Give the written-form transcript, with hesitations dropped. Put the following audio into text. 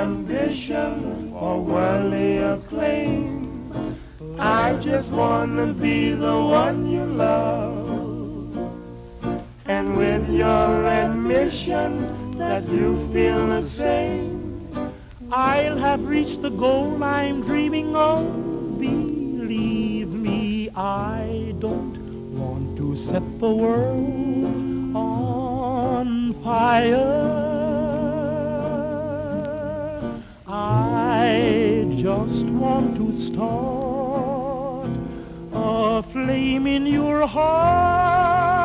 ambition for worldly acclaim. I just wanna be the one you love. And with your admission that you feel the same, I'll have reached the goal I'm dreaming of. Believe me, I don't want to set the world on fire. I just want to start a flame in your heart.